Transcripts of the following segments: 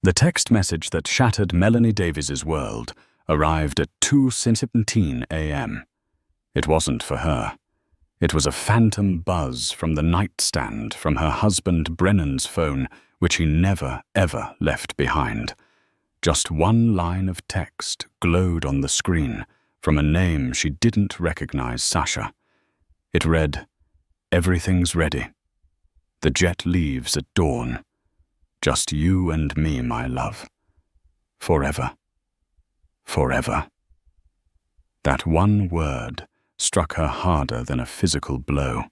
The text message that shattered Melanie Davies's world arrived at 2:17 a.m. It wasn't for her. It was a phantom buzz from the nightstand from her husband Brennan's phone, which he never, ever left behind. Just one line of text glowed on the screen from a name she didn't recognize, Sasha. It read, "Everything's ready. The jet leaves at dawn. Just you and me, my love. Forever. Forever." That one word struck her harder than a physical blow.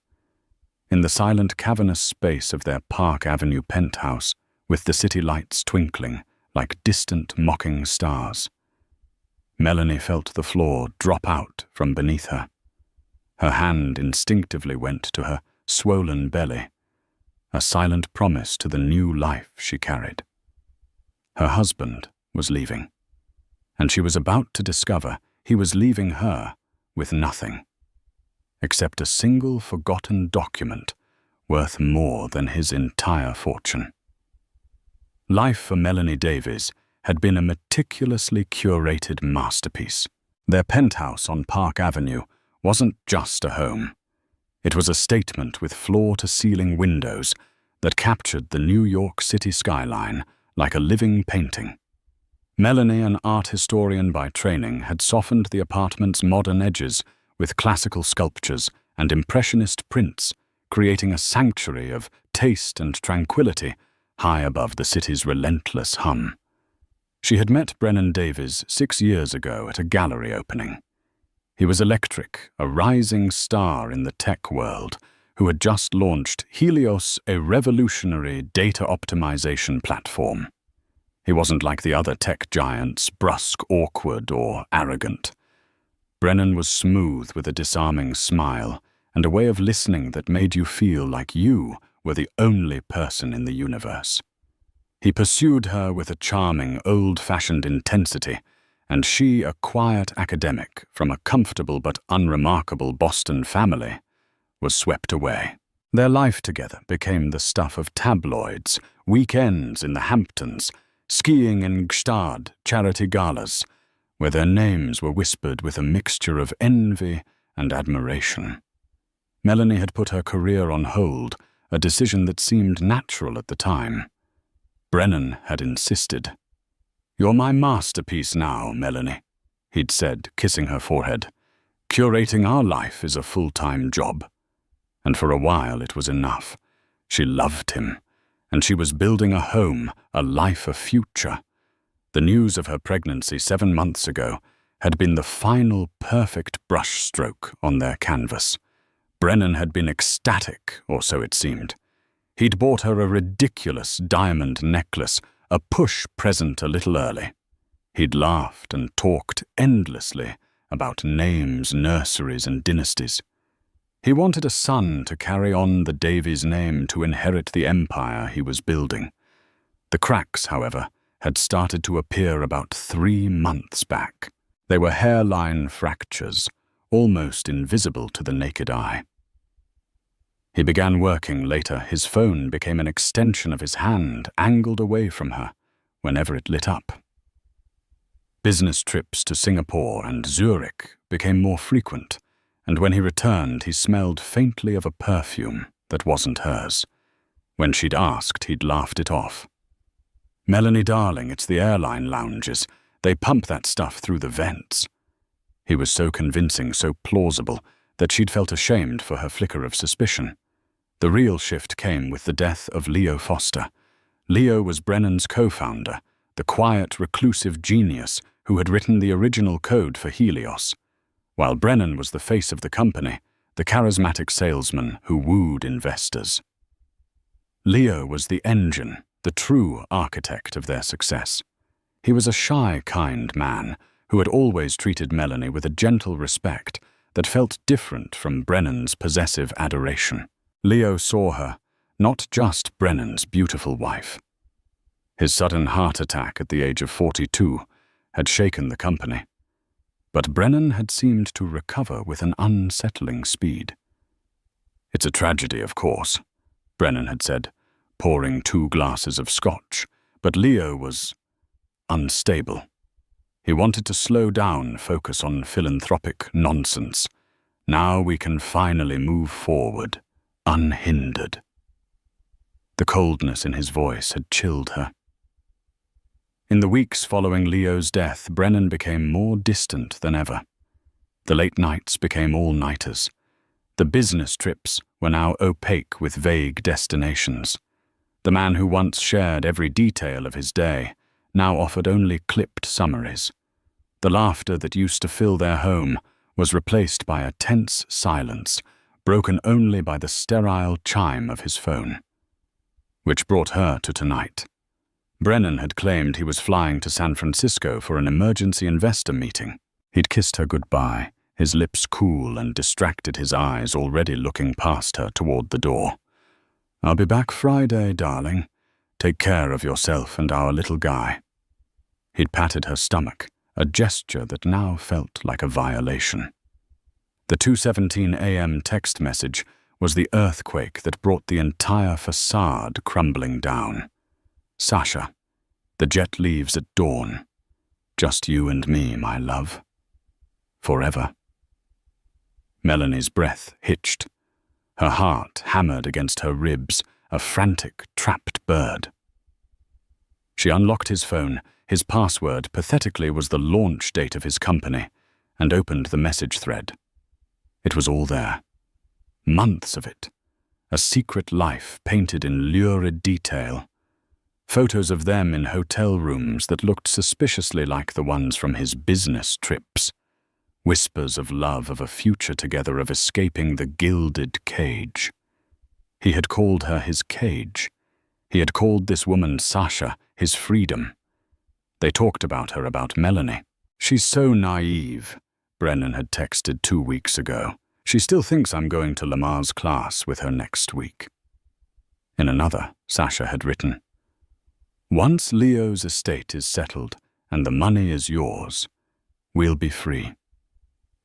In the silent, cavernous space of their Park Avenue penthouse, with the city lights twinkling like distant, mocking stars, Melanie felt the floor drop out from beneath her. Her hand instinctively went to her swollen belly, a silent promise to the new life she carried. Her husband was leaving, and she was about to discover he was leaving her with nothing, except a single forgotten document worth more than his entire fortune. Life for Melanie Davies had been a meticulously curated masterpiece. Their penthouse on Park Avenue wasn't just a home. It was a statement with floor-to-ceiling windows that captured the New York City skyline like a living painting. Melanie, an art historian by training, had softened the apartment's modern edges with classical sculptures and impressionist prints, creating a sanctuary of taste and tranquility high above the city's relentless hum. She had met Brennan Davies 6 years ago at a gallery opening. He was electric, a rising star in the tech world, who had just launched Helios, a revolutionary data optimization platform. He wasn't like the other tech giants, brusque, awkward, or arrogant. Brennan was smooth with a disarming smile and a way of listening that made you feel like you were the only person in the universe. He pursued her with a charming, old-fashioned intensity, and she, a quiet academic from a comfortable but unremarkable Boston family, was swept away. Their life together became the stuff of tabloids, weekends in the Hamptons, skiing in Gstaad charity galas, where their names were whispered with a mixture of envy and admiration. Melanie had put her career on hold, a decision that seemed natural at the time. Brennan had insisted. "You're my masterpiece now, Melanie," he'd said, kissing her forehead. "Curating our life is a full-time job." And for a while it was enough. She loved him, and she was building a home, a life, a future. The news of her pregnancy 7 months ago had been the final perfect brushstroke on their canvas. Brennan had been ecstatic, or so it seemed. He'd bought her a ridiculous diamond necklace, a push present a little early. He'd laughed and talked endlessly about names, nurseries, and dynasties. He wanted a son to carry on the Davies name to inherit the empire he was building. The cracks, however, had started to appear about 3 months back. They were hairline fractures, almost invisible to the naked eye. He began working later. His phone became an extension of his hand, angled away from her, whenever it lit up. Business trips to Singapore and Zurich became more frequent, and when he returned, he smelled faintly of a perfume that wasn't hers. When she'd asked, he'd laughed it off. "Melanie, darling, it's the airline lounges. They pump that stuff through the vents." He was so convincing, so plausible, that she'd felt ashamed for her flicker of suspicion. The real shift came with the death of Leo Foster. Leo was Brennan's co-founder, the quiet, reclusive genius who had written the original code for Helios, while Brennan was the face of the company, the charismatic salesman who wooed investors. Leo was the engine, the true architect of their success. He was a shy, kind man who had always treated Melanie with a gentle respect that felt different from Brennan's possessive adoration. Leo saw her, not just Brennan's beautiful wife. His sudden heart attack at the age of 42 had shaken the company, but Brennan had seemed to recover with an unsettling speed. "It's a tragedy, of course," Brennan had said, pouring 2 glasses of scotch, But Leo was unstable. He wanted to slow down, focus on philanthropic nonsense. Now we can finally move forward, unhindered. The coldness in his voice had chilled her. In the weeks following Leo's death, Brennan became more distant than ever. The late nights became all-nighters. The business trips were now opaque with vague destinations. The man who once shared every detail of his day now offered only clipped summaries. The laughter that used to fill their home was replaced by a tense silence, broken only by the sterile chime of his phone. Which brought her to tonight. Brennan had claimed he was flying to San Francisco for an emergency investor meeting. He'd kissed her goodbye, his lips cool and distracted, his eyes already looking past her toward the door. "I'll be back Friday, darling. Take care of yourself and our little guy." He'd patted her stomach, a gesture that now felt like a violation. The 2:17 a.m. text message was the earthquake that brought the entire facade crumbling down. "Sasha, the jet leaves at dawn. Just you and me, my love. Forever." Melanie's breath hitched. Her heart hammered against her ribs, a frantic, trapped bird. She unlocked his phone. His password, pathetically, was the launch date of his company, and opened the message thread. It was all there. Months of it. A secret life painted in lurid detail. Photos of them in hotel rooms that looked suspiciously like the ones from his business trips. Whispers of love, of a future together, of escaping the gilded cage. He had called her his cage. He had called this woman Sasha his freedom. They talked about her, about Melanie. "She's so naive," Brennan had texted 2 weeks ago. "She still thinks I'm going to Lamar's class with her next week." In another, Sasha had written, "Once Leo's estate is settled and the money is yours, we'll be free.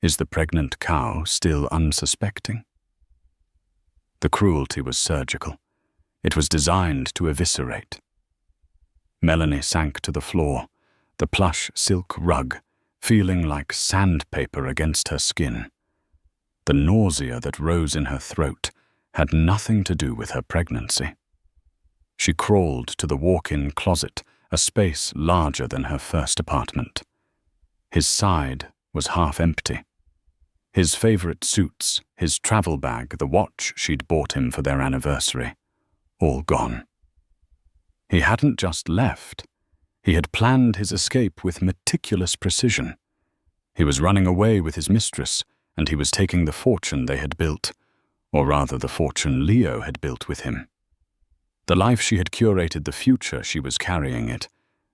Is the pregnant cow still unsuspecting?" The cruelty was surgical. It was designed to eviscerate. Melanie sank to the floor, the plush silk rug feeling like sandpaper against her skin. The nausea that rose in her throat had nothing to do with her pregnancy. She crawled to the walk-in closet, a space larger than her first apartment. His side was half empty. His favorite suits, his travel bag, the watch she'd bought him for their anniversary, all gone. He hadn't just left. He had planned his escape with meticulous precision. He was running away with his mistress, and he was taking the fortune they had built, or rather the fortune Leo had built with him. The life she had curated, the future she was carrying it,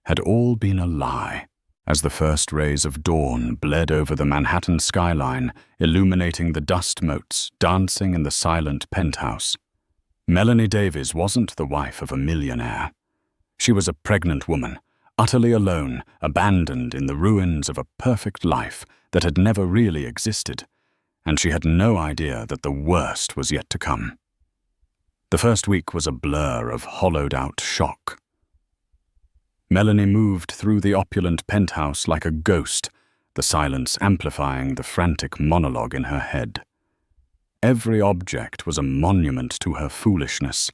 had all been a lie. As the first rays of dawn bled over the Manhattan skyline, illuminating the dust motes dancing in the silent penthouse, Melanie Davies wasn't the wife of a millionaire. She was a pregnant woman, utterly alone, abandoned in the ruins of a perfect life that had never really existed, and she had no idea that the worst was yet to come. The first week was a blur of hollowed-out shock. Melanie moved through the opulent penthouse like a ghost, the silence amplifying the frantic monologue in her head. Every object was a monument to her foolishness.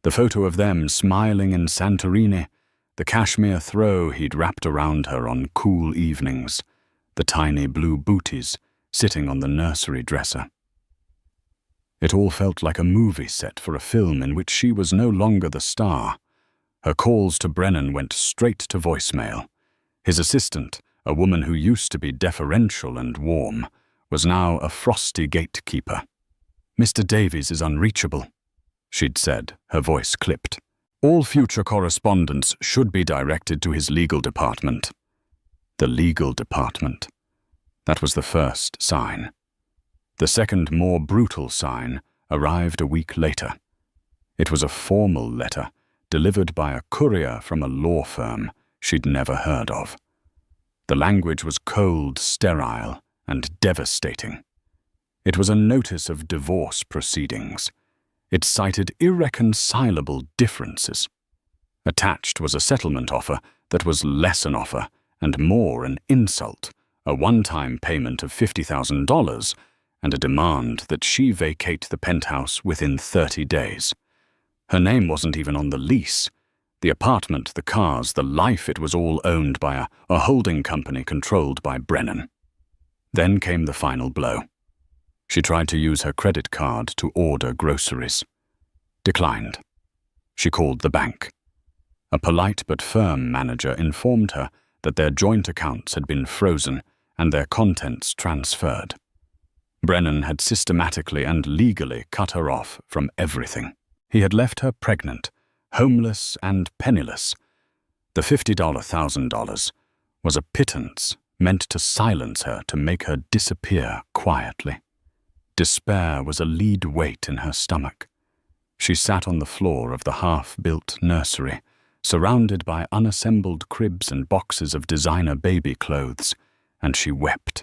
The photo of them smiling in Santorini, the cashmere throw he'd wrapped around her on cool evenings, the tiny blue booties sitting on the nursery dresser. It all felt like a movie set for a film in which she was no longer the star. Her calls to Brennan went straight to voicemail. His assistant, a woman who used to be deferential and warm, was now a frosty gatekeeper. "Mr. Davies is unreachable," she'd said, her voice clipped. "All future correspondence should be directed to his legal department." The legal department. That was the first sign. The second, more brutal sign arrived a week later. It was a formal letter, delivered by a courier from a law firm she'd never heard of. The language was cold, sterile, and devastating. It was a notice of divorce proceedings. It cited irreconcilable differences. Attached was a settlement offer that was less an offer and more an insult, a one-time payment of $50,000 and a demand that she vacate the penthouse within 30 days. Her name wasn't even on the lease. The apartment, the cars, the life, it was all owned by a holding company controlled by Brennan. Then came the final blow. She tried to use her credit card to order groceries. Declined. She called the bank. A polite but firm manager informed her that their joint accounts had been frozen and their contents transferred. Brennan had systematically and legally cut her off from everything. He had left her pregnant, homeless and penniless. The $50,000 was a pittance meant to silence her, to make her disappear quietly. Despair was a lead weight in her stomach. She sat on the floor of the half-built nursery, surrounded by unassembled cribs and boxes of designer baby clothes, and she wept.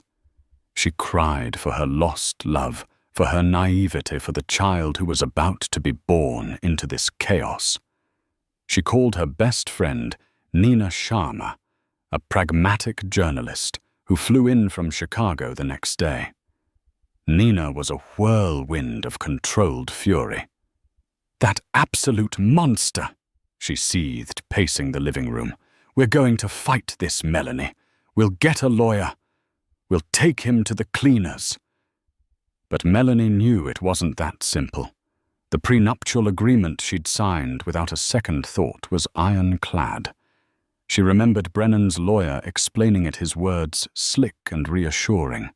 She cried for her lost love, for her naivety, for the child who was about to be born into this chaos. She called her best friend, Nina Sharma, a pragmatic journalist who flew in from Chicago the next day. Nina was a whirlwind of controlled fury. "That absolute monster!" she seethed, pacing the living room. "We're going to fight this, Melanie. We'll get a lawyer. We'll take him to the cleaners." But Melanie knew it wasn't that simple. The prenuptial agreement she'd signed without a second thought was ironclad. She remembered Brennan's lawyer explaining it, his words slick and reassuring.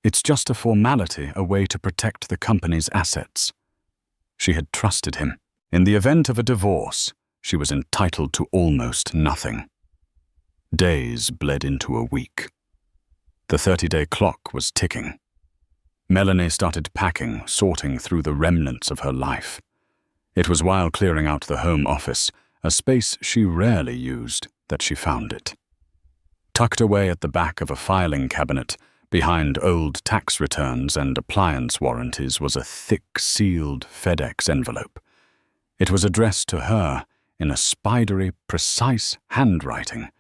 "It's just a formality, a way to protect the company's assets." She had trusted him. In the event of a divorce, she was entitled to almost nothing. Days bled into a week. The 30-day clock was ticking. Melanie started packing, sorting through the remnants of her life. It was while clearing out the home office, a space she rarely used, that she found it. Tucked away at the back of a filing cabinet, behind old tax returns and appliance warranties, was a thick, sealed FedEx envelope. It was addressed to her in a spidery, precise handwriting.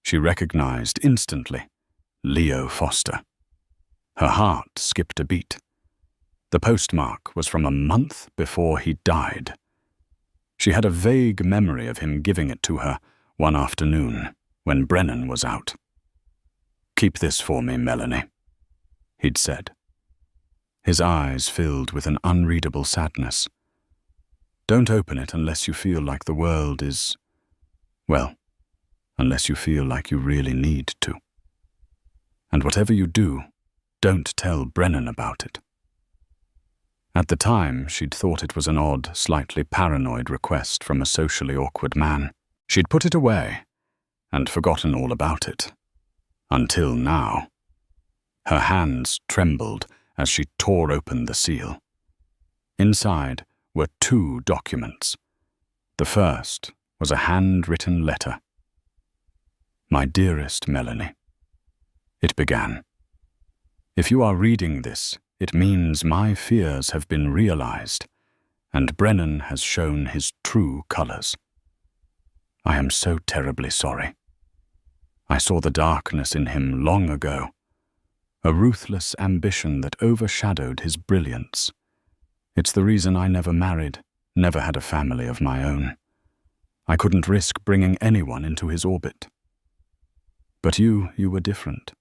She recognized instantly Leo Foster. Her heart skipped a beat. The postmark was from a month before he died. She had a vague memory of him giving it to her one afternoon when Brennan was out. "Keep this for me, Melanie," he'd said. His eyes filled with an unreadable sadness. "Don't open it unless you feel like the world is... well, unless you feel like you really need to. And whatever you do, don't tell Brennan about it." At the time, she'd thought it was an odd, slightly paranoid request from a socially awkward man. She'd put it away and forgotten all about it. Until now. Her hands trembled as she tore open the seal. Inside were 2 documents. The first was a handwritten letter. "My dearest Melanie," it began. "If you are reading this, it means my fears have been realized, and Brennan has shown his true colors. I am so terribly sorry. I saw the darkness in him long ago, a ruthless ambition that overshadowed his brilliance. It's the reason I never married, never had a family of my own. I couldn't risk bringing anyone into his orbit. But you were different.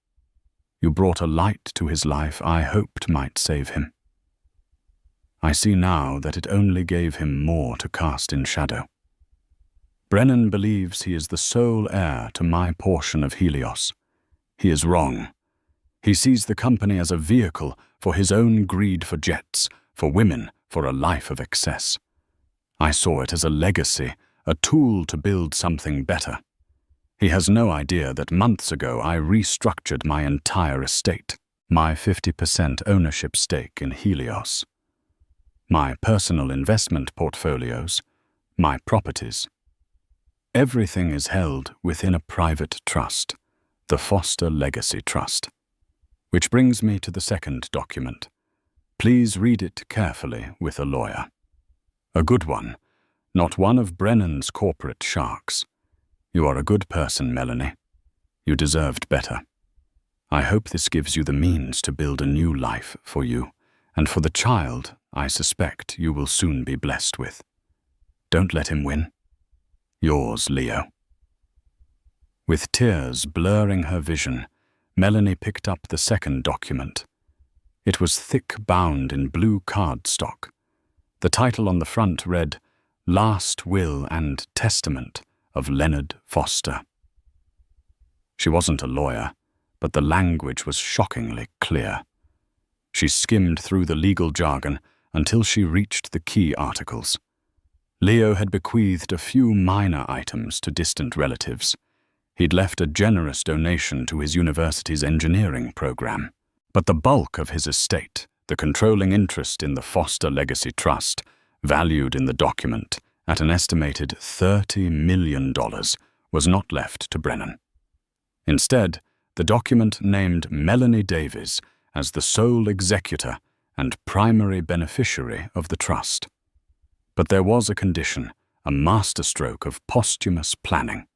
You brought a light to his life I hoped might save him. I see now that it only gave him more to cast in shadow. Brennan believes he is the sole heir to my portion of Helios. He is wrong. He sees the company as a vehicle for his own greed for jets, for women, for a life of excess. I saw it as a legacy, a tool to build something better. He has no idea that months ago I restructured my entire estate, my 50% ownership stake in Helios, my personal investment portfolios, my properties. Everything is held within a private trust, the Foster Legacy Trust. Which brings me to the second document. Please read it carefully with a lawyer. A good one, not one of Brennan's corporate sharks. You are a good person, Melanie. You deserved better. I hope this gives you the means to build a new life for you, and for the child I suspect you will soon be blessed with. Don't let him win. Yours, Leo. With tears blurring her vision, Melanie picked up the second document. It was thick bound in blue cardstock. The title on the front read, Last Will and Testament of Leonard Foster. She wasn't a lawyer, but the language was shockingly clear. She skimmed through the legal jargon until she reached the key articles. Leo had bequeathed a few minor items to distant relatives. He'd left a generous donation to his university's engineering program. But the bulk of his estate, the controlling interest in the Foster Legacy Trust, valued in the document at an estimated $30 million, was not left to Brennan. Instead, the document named Melanie Davies as the sole executor and primary beneficiary of the trust. But there was a condition, a masterstroke of posthumous planning.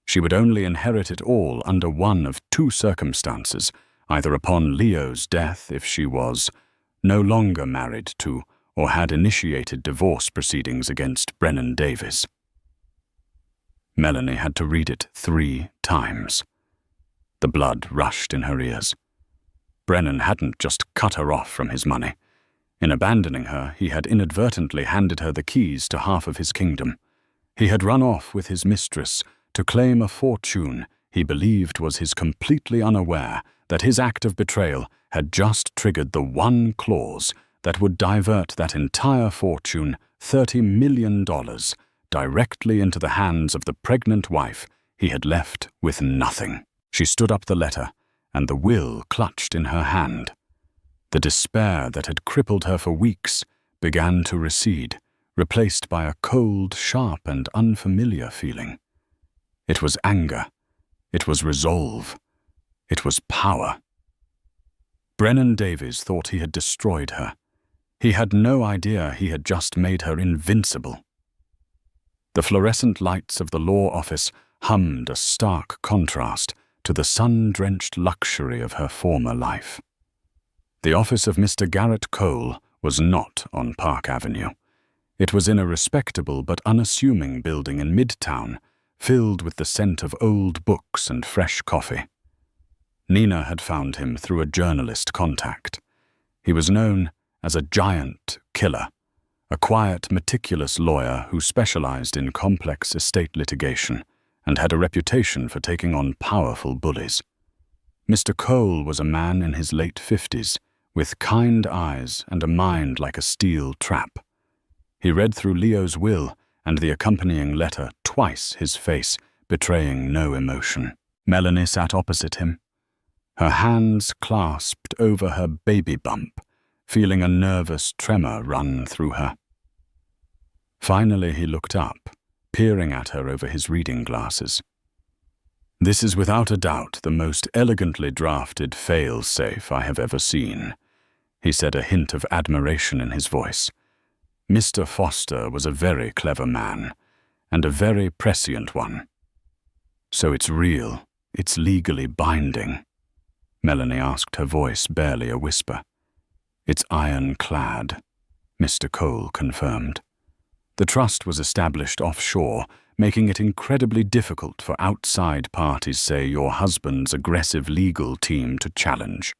She would only inherit it all under one of two circumstances, either upon Leo's death if she was no longer married to or had initiated divorce proceedings against Brennan Davies. Melanie had to read it 3 times. The blood rushed in her ears. Brennan hadn't just cut her off from his money. In abandoning her, he had inadvertently handed her the keys to half of his kingdom. He had run off with his mistress to claim a fortune he believed was his, completely unaware that his act of betrayal had just triggered the one clause that would divert that entire fortune, $30 million, directly into the hands of the pregnant wife he had left with nothing. She stood up the letter, and the will clutched in her hand. The despair that had crippled her for weeks began to recede, replaced by a cold, sharp, and unfamiliar feeling. It was anger. It was resolve. It was power. Brennan Davies thought he had destroyed her. He had no idea he had just made her invincible. The fluorescent lights of the law office hummed a stark contrast to the sun-drenched luxury of her former life. The office of Mr. Garrett Cole was not on Park Avenue. It was in a respectable but unassuming building in Midtown, filled with the scent of old books and fresh coffee. Nina had found him through a journalist contact. He was known as a giant killer, a quiet, meticulous lawyer who specialized in complex estate litigation and had a reputation for taking on powerful bullies. Mr. Cole was a man in his late 50s, with kind eyes and a mind like a steel trap. He read through Leo's will and the accompanying letter, twice his face betraying no emotion. Melanie sat opposite him, her hands clasped over her baby bump, feeling a nervous tremor run through her. Finally he looked up, peering at her over his reading glasses. "This is without a doubt the most elegantly drafted fail-safe I have ever seen," he said, a hint of admiration in his voice. "Mr. Foster was a very clever man, and a very prescient one. So it's real, it's legally binding?" Melanie asked, her voice barely a whisper. "It's ironclad," Mr. Cole confirmed. The trust was established offshore, making it incredibly difficult for outside parties, say your husband's aggressive legal team, to challenge.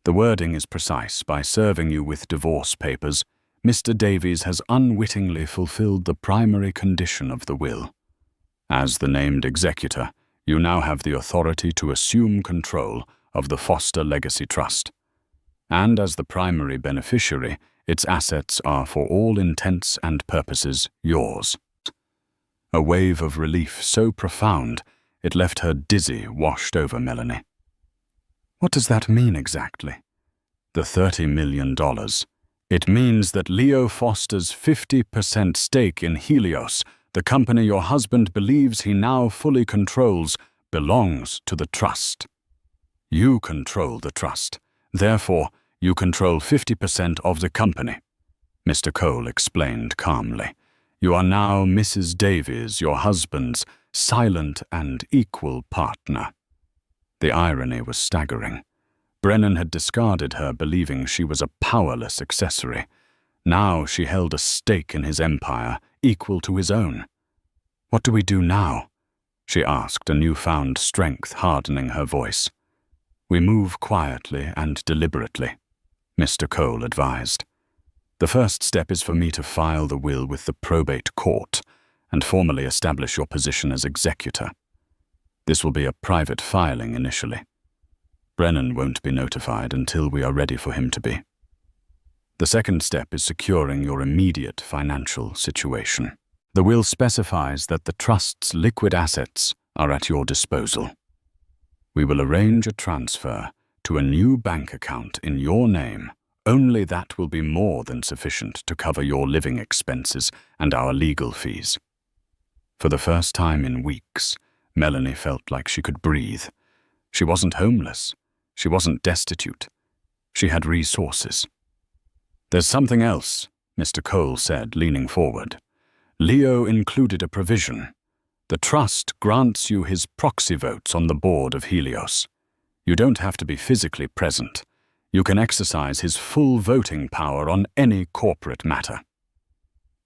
The wording is precise. By serving you with divorce papers, Mr. Davies has unwittingly fulfilled the primary condition of the will. As the named executor, you now have the authority to assume control of the Foster Legacy Trust. And as the primary beneficiary, its assets are for all intents and purposes yours. A wave of relief so profound it left her dizzy washed over Melanie. What does that mean exactly? The $30 million. It means that Leo Foster's 50% stake in Helios, the company your husband believes he now fully controls, belongs to the trust. You control the trust. Therefore, you control 50% of the company, Mr. Cole explained calmly. You are now Mrs. Davies, your husband's silent and equal partner." The irony was staggering. Brennan had discarded her, believing she was a powerless accessory. Now she held a stake in his empire, equal to his own. "What do we do now?" she asked, a newfound strength hardening her voice. "We move quietly and deliberately," Mr. Cole advised. "The first step is for me to file the will with the probate court and formally establish your position as executor. This will be a private filing initially. Brennan won't be notified until we are ready for him to be. The second step is securing your immediate financial situation. The will specifies that the trust's liquid assets are at your disposal. We will arrange a transfer to a new bank account in your name. Only that will be more than sufficient to cover your living expenses and our legal fees." For the first time in weeks, Melanie felt like she could breathe. She wasn't homeless. She wasn't destitute. She had resources. "There's something else," Mr. Cole said, leaning forward. "Leo included a provision. The trust grants you his proxy votes on the board of Helios. You don't have to be physically present. You can exercise his full voting power on any corporate matter."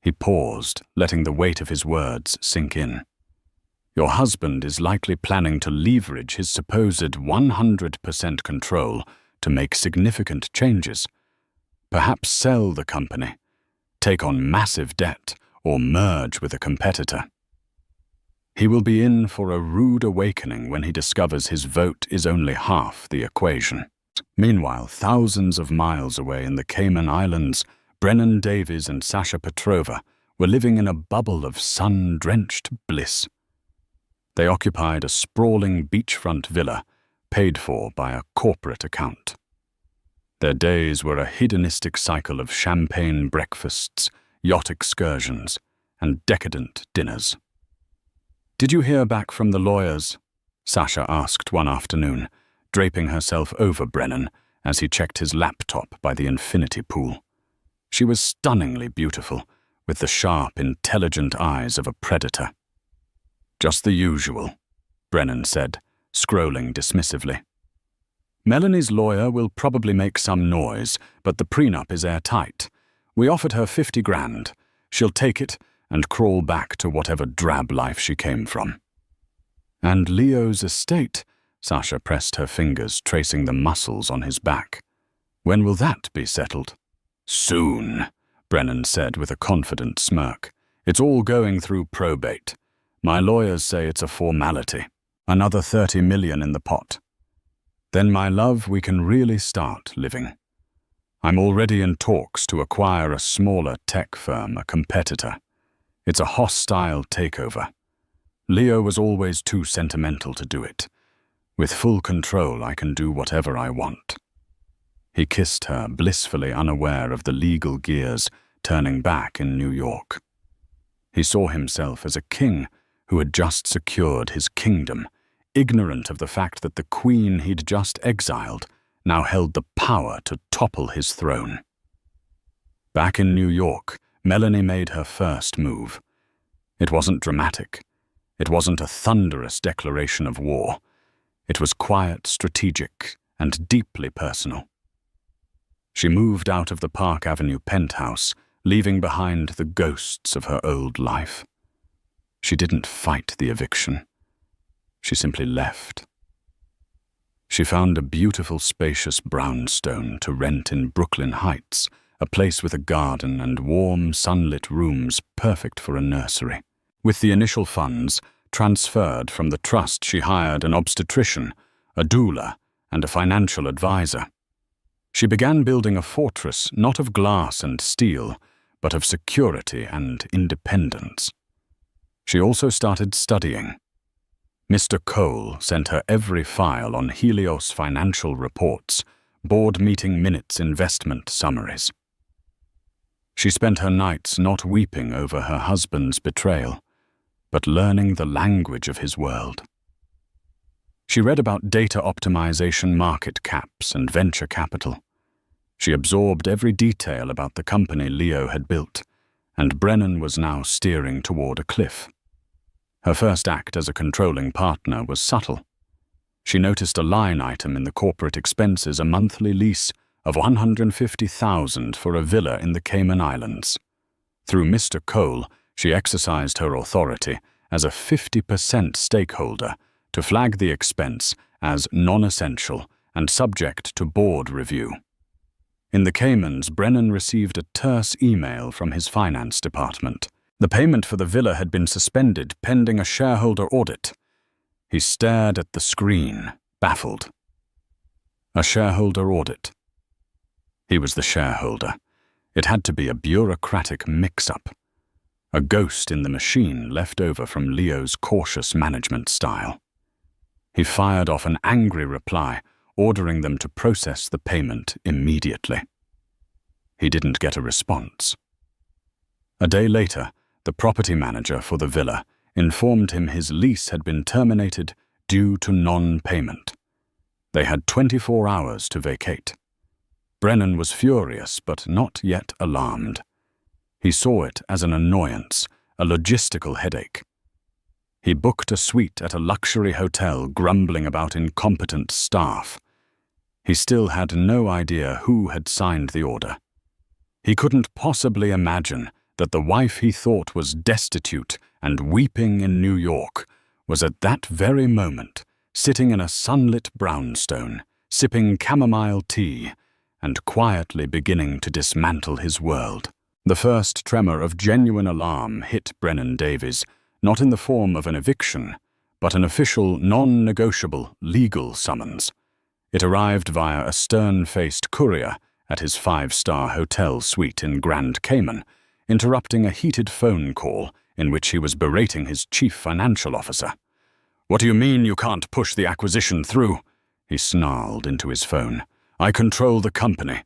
He paused, letting the weight of his words sink in. "Your husband is likely planning to leverage his supposed 100% control to make significant changes. Perhaps sell the company, take on massive debt, or merge with a competitor. He will be in for a rude awakening when he discovers his vote is only half the equation." Meanwhile, thousands of miles away in the Cayman Islands, Brennan Davies and Sasha Petrova were living in a bubble of sun-drenched bliss. They occupied a sprawling beachfront villa, paid for by a corporate account. Their days were a hedonistic cycle of champagne breakfasts, yacht excursions, and decadent dinners. "Did you hear back from the lawyers?" Sasha asked one afternoon, draping herself over Brennan as he checked his laptop by the infinity pool. She was stunningly beautiful, with the sharp, intelligent eyes of a predator. "Just the usual," Brennan said, scrolling dismissively. "Melanie's lawyer will probably make some noise, but the prenup is airtight. We offered her 50 grand. She'll take it and crawl back to whatever drab life she came from." "And Leo's estate," Sasha pressed her fingers, tracing the muscles on his back. "When will that be settled?" "Soon," Brennan said with a confident smirk. "It's all going through probate. My lawyers say it's a formality. Another 30 million in the pot. Then, my love, we can really start living. I'm already in talks to acquire a smaller tech firm, a competitor. It's a hostile takeover. Leo was always too sentimental to do it. With full control, I can do whatever I want." He kissed her, blissfully unaware of the legal gears turning back in New York. He saw himself as a king who had just secured his kingdom, ignorant of the fact that the queen he'd just exiled now held the power to topple his throne. Back in New York, Melanie made her first move. It wasn't dramatic. It wasn't a thunderous declaration of war. It was quiet, strategic, and deeply personal. She moved out of the Park Avenue penthouse, leaving behind the ghosts of her old life. She didn't fight the eviction. She simply left. She found a beautiful, spacious brownstone to rent in Brooklyn Heights, a place with a garden and warm, sunlit rooms perfect for a nursery. With the initial funds transferred from the trust, she hired an obstetrician, a doula, and a financial advisor. She began building a fortress not of glass and steel, but of security and independence. She also started studying. Mr. Cole sent her every file on Helios financial reports, board meeting minutes, investment summaries. She spent her nights not weeping over her husband's betrayal, but learning the language of his world. She read about data optimization, market caps, and venture capital. She absorbed every detail about the company Leo had built, and Brennan was now steering toward a cliff. Her first act as a controlling partner was subtle. She noticed a line item in the corporate expenses, a monthly lease of $150,000 for a villa in the Cayman Islands. Through Mr. Cole, she exercised her authority as a 50% stakeholder to flag the expense as non-essential and subject to board review. In the Caymans, Brennan received a terse email from his finance department. The payment for the villa had been suspended pending a shareholder audit. He stared at the screen, baffled. A shareholder audit. He was the shareholder. It had to be a bureaucratic mix-up. A ghost in the machine left over from Leo's cautious management style. He fired off an angry reply, ordering them to process the payment immediately. He didn't get a response. A day later, the property manager for the villa informed him his lease had been terminated due to non-payment. They had 24 hours to vacate. Brennan was furious, but not yet alarmed. He saw it as an annoyance, a logistical headache. He booked a suite at a luxury hotel, grumbling about incompetent staff. He still had no idea who had signed the order. He couldn't possibly imagine that the wife he thought was destitute and weeping in New York was at that very moment sitting in a sunlit brownstone, sipping chamomile tea, and quietly beginning to dismantle his world. The first tremor of genuine alarm hit Brennan Davies, not in the form of an eviction, but an official, non-negotiable legal summons. It arrived via a stern-faced courier at his 5-star hotel suite in Grand Cayman, interrupting a heated phone call in which he was berating his chief financial officer. "What do you mean you can't push the acquisition through?" he snarled into his phone. "I control the company.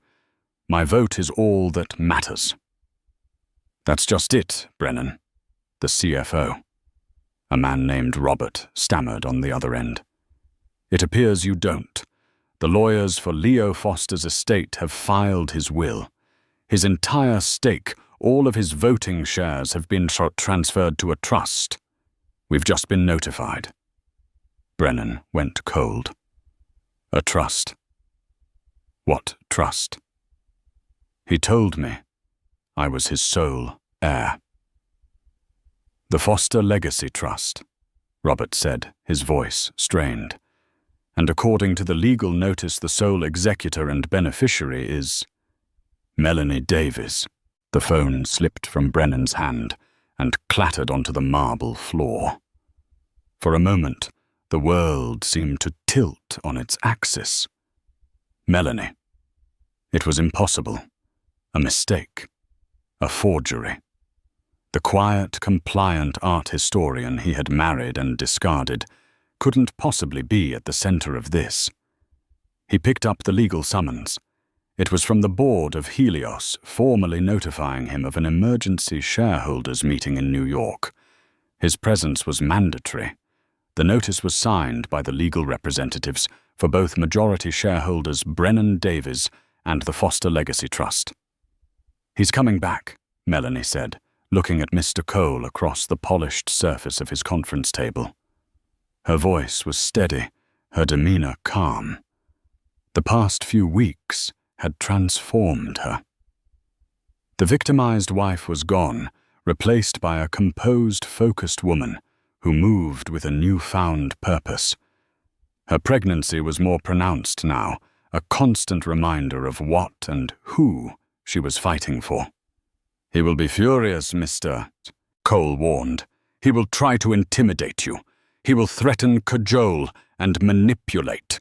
My vote is all that matters." "That's just it, Brennan." The CFO, a man named Robert, stammered on the other end. "It appears you don't. The lawyers for Leo Foster's estate have filed his will. His entire stake, all of his voting shares, have been transferred to a trust. We've just been notified." Brennan went cold. "A trust? What trust?" "He told me I was his sole heir." "The Foster Legacy Trust," Robert said, his voice strained. "And according to the legal notice, the sole executor and beneficiary is Melanie Davies." The phone slipped from Brennan's hand and clattered onto the marble floor. For a moment, the world seemed to tilt on its axis. Melanie. It was impossible. A mistake. A forgery. The quiet, compliant art historian he had married and discarded couldn't possibly be at the center of this. He picked up the legal summons. It was from the board of Helios, formally notifying him of an emergency shareholders meeting in New York. His presence was mandatory. The notice was signed by the legal representatives for both majority shareholders Brennan Davies and the Foster Legacy Trust. "He's coming back," Melanie said, looking at Mr. Cole across the polished surface of his conference table. Her voice was steady, her demeanor calm. The past few weeks had transformed her. The victimized wife was gone, replaced by a composed, focused woman who moved with a newfound purpose. Her pregnancy was more pronounced now, a constant reminder of what and who she was fighting for. "He will be furious, Mr. Cole warned. "He will try to intimidate you. He will threaten, cajole, and manipulate.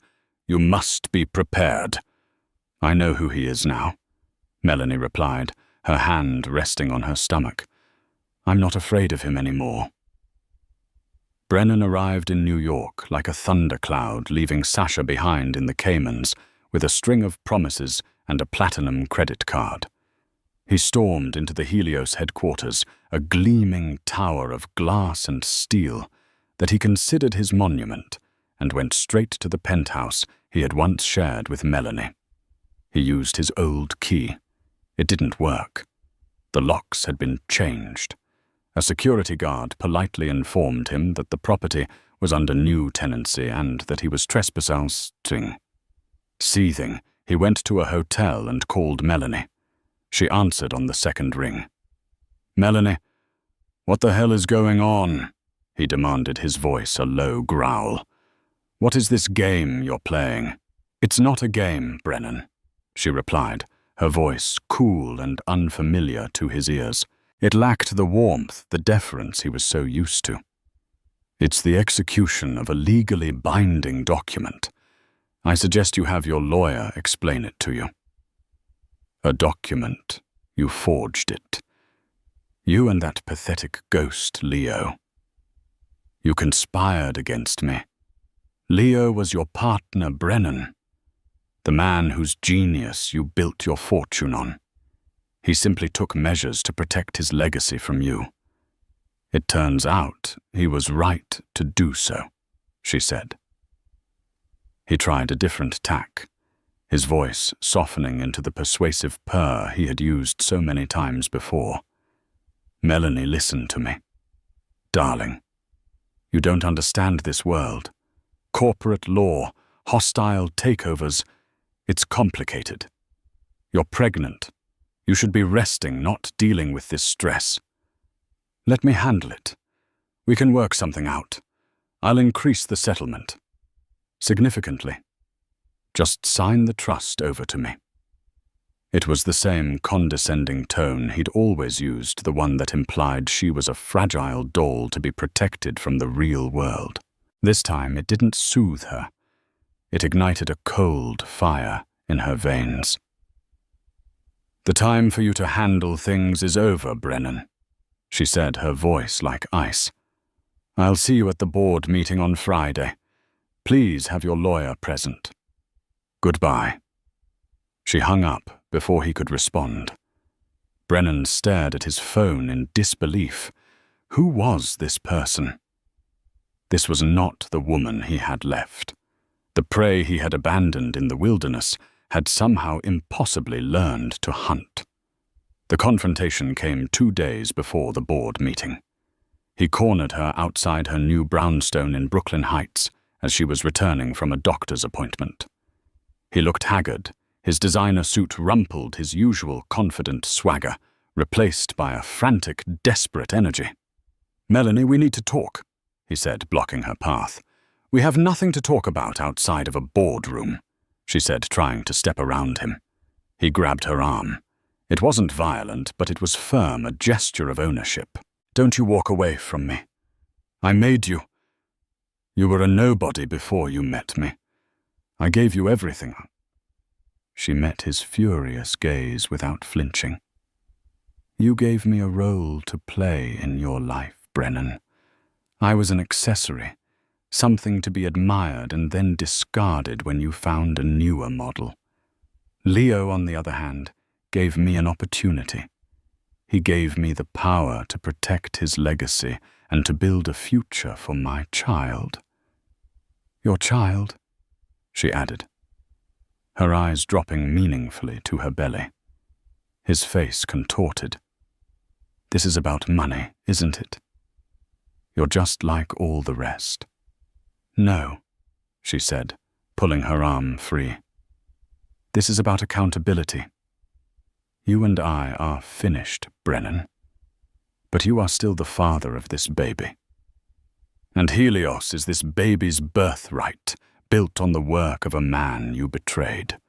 You must be prepared." "I know who he is now," Melanie replied, her hand resting on her stomach. "I'm not afraid of him anymore." Brennan arrived in New York like a thundercloud, leaving Sasha behind in the Caymans with a string of promises and a platinum credit card. He stormed into the Helios headquarters, a gleaming tower of glass and steel that he considered his monument, and went straight to the penthouse he had once shared with Melanie. He used his old key. It didn't work. The locks had been changed. A security guard politely informed him that the property was under new tenancy and that he was trespassing. Seething, he went to a hotel and called Melanie. She answered on the second ring. "Melanie, what the hell is going on?" he demanded, his voice a low growl. "What is this game you're playing?" "It's not a game, Brennan," she replied, her voice cool and unfamiliar to his ears. It lacked the warmth, the deference he was so used to. "It's the execution of a legally binding document. I suggest you have your lawyer explain it to you." "A document? You forged it. You and that pathetic ghost, Leo. You conspired against me. Leo was your partner, Brennan, the man whose genius you built your fortune on. He simply took measures to protect his legacy from you. It turns out he was right to do so," she said. He tried a different tack, his voice softening into the persuasive purr he had used so many times before. "Melanie, listen to me. Darling, you don't understand this world. Corporate law, hostile takeovers, it's complicated. You're pregnant. You should be resting, not dealing with this stress. Let me handle it. We can work something out. I'll increase the settlement significantly. Just sign the trust over to me." It was the same condescending tone he'd always used, the one that implied she was a fragile doll to be protected from the real world. This time it didn't soothe her. It ignited a cold fire in her veins. "The time for you to handle things is over, Brennan," she said, her voice like ice. "I'll see you at the board meeting on Friday. Please have your lawyer present. Goodbye." She hung up before he could respond. Brennan stared at his phone in disbelief. Who was this person? This was not the woman he had left. The prey he had abandoned in the wilderness had somehow impossibly learned to hunt. The confrontation came 2 days before the board meeting. He cornered her outside her new brownstone in Brooklyn Heights as she was returning from a doctor's appointment. He looked haggard, his designer suit rumpled his usual confident swagger, replaced by a frantic, desperate energy. "Melanie, we need to talk," he said, blocking her path. "We have nothing to talk about outside of a boardroom," she said, trying to step around him. He grabbed her arm. It wasn't violent, but it was firm, a gesture of ownership. "Don't you walk away from me. I made you. You were a nobody before you met me. I gave you everything." She met his furious gaze without flinching. "You gave me a role to play in your life, Brennan. I was an accessory, something to be admired and then discarded when you found a newer model. Leo, on the other hand, gave me an opportunity. He gave me the power to protect his legacy and to build a future for my child." "Your child?" she added, her eyes dropping meaningfully to her belly. His face contorted. "This is about money, isn't it? You're just like all the rest." "No," she said, pulling her arm free. "This is about accountability. You and I are finished, Brennan. But you are still the father of this baby. And Helios is this baby's birthright, built on the work of a man you betrayed.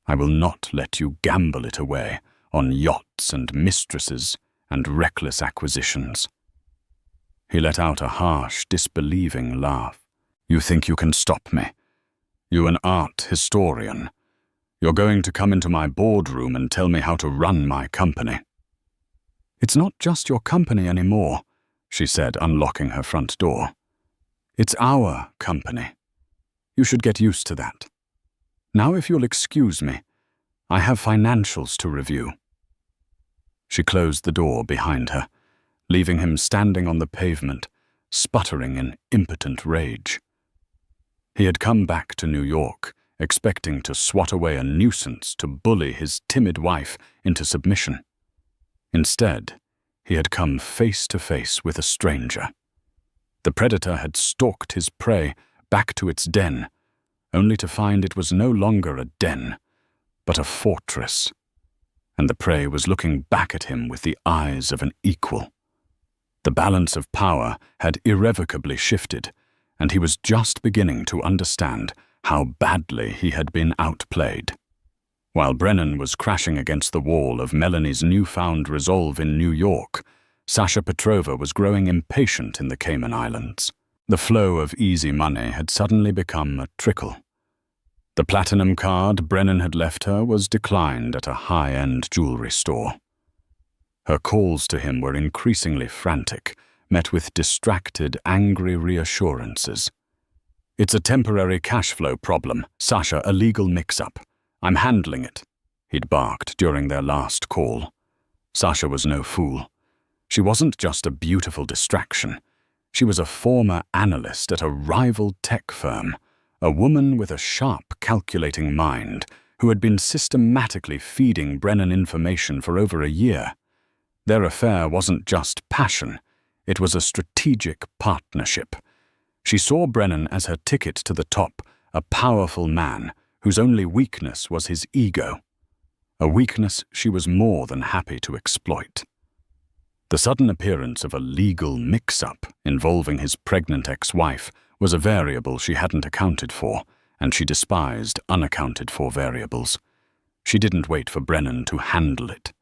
I will not let you gamble it away on yachts and mistresses and reckless acquisitions." He let out a harsh, disbelieving laugh. "You think you can stop me? You an art historian. You're going to come into my boardroom and tell me how to run my company." "It's not just your company anymore," she said, unlocking her front door. "It's our company. You should get used to that. Now, if you'll excuse me, I have financials to review." She closed the door behind her, leaving him standing on the pavement, sputtering in impotent rage. He had come back to New York, expecting to swat away a nuisance to bully his timid wife into submission. Instead, he had come face to face with a stranger. The predator had stalked his prey back to its den, only to find it was no longer a den, but a fortress, and the prey was looking back at him with the eyes of an equal. The balance of power had irrevocably shifted, and he was just beginning to understand how badly he had been outplayed. While Brennan was crashing against the wall of Melanie's newfound resolve in New York, Sasha Petrova was growing impatient in the Cayman Islands. The flow of easy money had suddenly become a trickle. The platinum card Brennan had left her was declined at a high-end jewelry store. Her calls to him were increasingly frantic, met with distracted, angry reassurances. "It's a temporary cash flow problem, Sasha, a legal mix-up. I'm handling it," he'd barked during their last call. Sasha was no fool. She wasn't just a beautiful distraction. She was a former analyst at a rival tech firm, a woman with a sharp, calculating mind who had been systematically feeding Brennan information for over a year. Their affair wasn't just passion, it was a strategic partnership. She saw Brennan as her ticket to the top, a powerful man whose only weakness was his ego, a weakness she was more than happy to exploit. The sudden appearance of a legal mix-up involving his pregnant ex-wife was a variable she hadn't accounted for, and she despised unaccounted-for variables. She didn't wait for Brennan to handle it.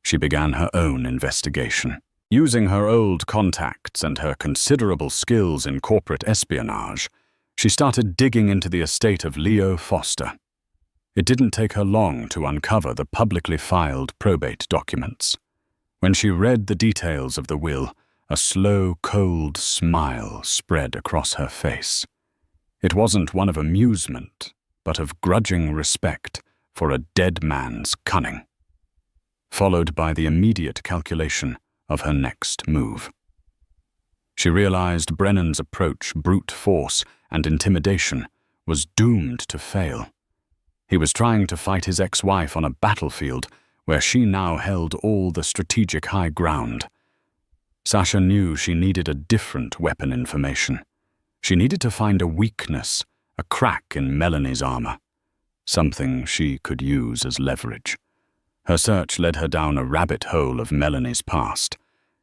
She began her own investigation. Using her old contacts and her considerable skills in corporate espionage, she started digging into the estate of Leo Foster. It didn't take her long to uncover the publicly filed probate documents. When she read the details of the will, a slow, cold smile spread across her face. It wasn't one of amusement, but of grudging respect for a dead man's cunning, followed by the immediate calculation of her next move. She realized Brennan's approach, brute force and intimidation, was doomed to fail. He was trying to fight his ex-wife on a battlefield where she now held all the strategic high ground. Sasha knew she needed a different weapon information. She needed to find a weakness, a crack in Melanie's armor, something she could use as leverage. Her search led her down a rabbit hole of Melanie's past.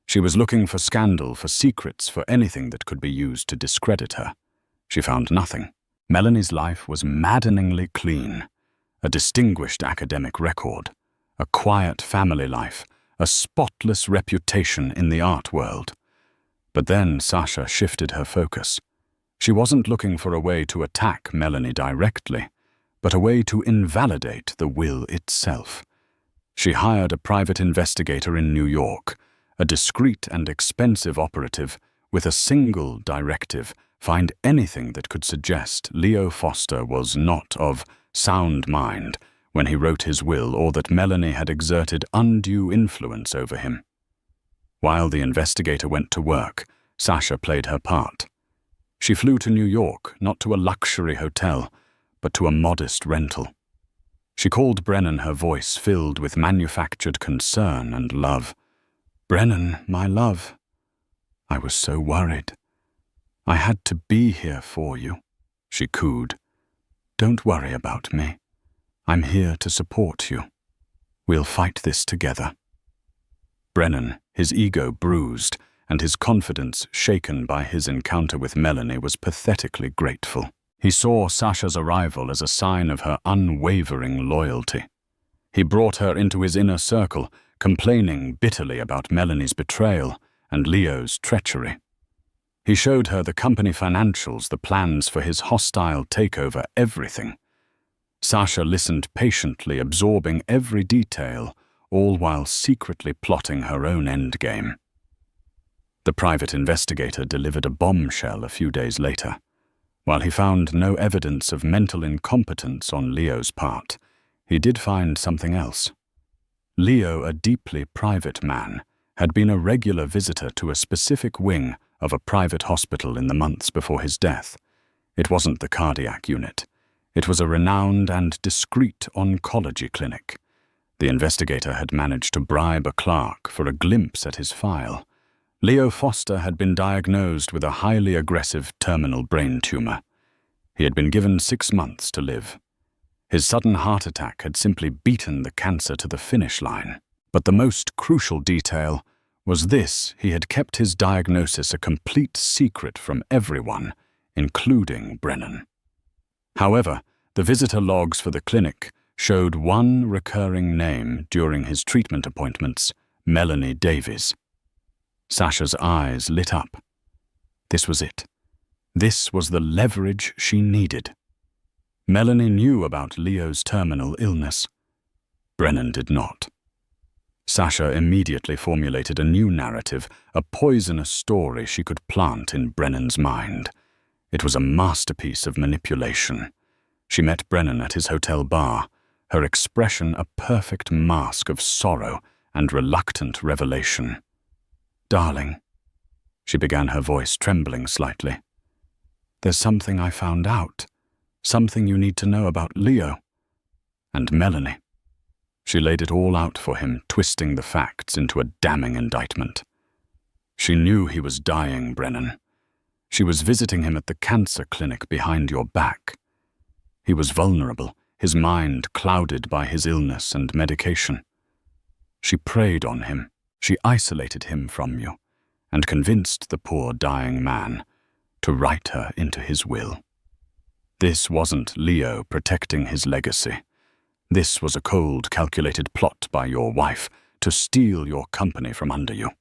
She was looking for scandal, for secrets, for anything that could be used to discredit her. She found nothing. Melanie's life was maddeningly clean. A distinguished academic record, a quiet family life, a spotless reputation in the art world. But then Sasha shifted her focus. She wasn't looking for a way to attack Melanie directly, but a way to invalidate the will itself. She hired a private investigator in New York, a discreet and expensive operative with a single directive: find anything that could suggest Leo Foster was not of sound mind when he wrote his will, or that Melanie had exerted undue influence over him. While the investigator went to work, Sasha played her part. She flew to New York, not to a luxury hotel, but to a modest rental. She called Brennan, her voice filled with manufactured concern and love. "Brennan, my love. I was so worried. I had to be here for you," she cooed. "Don't worry about me. I'm here to support you. We'll fight this together." Brennan, his ego bruised and his confidence shaken by his encounter with Melanie, was pathetically grateful. He saw Sasha's arrival as a sign of her unwavering loyalty. He brought her into his inner circle, complaining bitterly about Melanie's betrayal and Leo's treachery. He showed her the company financials, the plans for his hostile takeover, everything. Sasha listened patiently, absorbing every detail, all while secretly plotting her own endgame. The private investigator delivered a bombshell a few days later. While he found no evidence of mental incompetence on Leo's part, he did find something else. Leo, a deeply private man, had been a regular visitor to a specific wing of a private hospital in the months before his death. It wasn't the cardiac unit. It was a renowned and discreet oncology clinic. The investigator had managed to bribe a clerk for a glimpse at his file. Leo Foster had been diagnosed with a highly aggressive terminal brain tumor. He had been given 6 months to live. His sudden heart attack had simply beaten the cancer to the finish line. But the most crucial detail was this: he had kept his diagnosis a complete secret from everyone, including Brennan. However, the visitor logs for the clinic showed one recurring name during his treatment appointments: Melanie Davies. Sasha's eyes lit up. This was it. This was the leverage she needed. Melanie knew about Leo's terminal illness. Brennan did not. Sasha immediately formulated a new narrative, a poisonous story she could plant in Brennan's mind. It was a masterpiece of manipulation. She met Brennan at his hotel bar, her expression a perfect mask of sorrow and reluctant revelation. "Darling," she began, her voice trembling slightly, "there's something I found out, something you need to know about Leo and Melanie." She laid it all out for him, twisting the facts into a damning indictment. She knew he was dying, Brennan. She was visiting him at the cancer clinic behind your back. He was vulnerable, his mind clouded by his illness and medication. She preyed on him. She isolated him from you and convinced the poor dying man to write her into his will. This wasn't Leo protecting his legacy. This was a cold, calculated plot by your wife to steal your company from under you.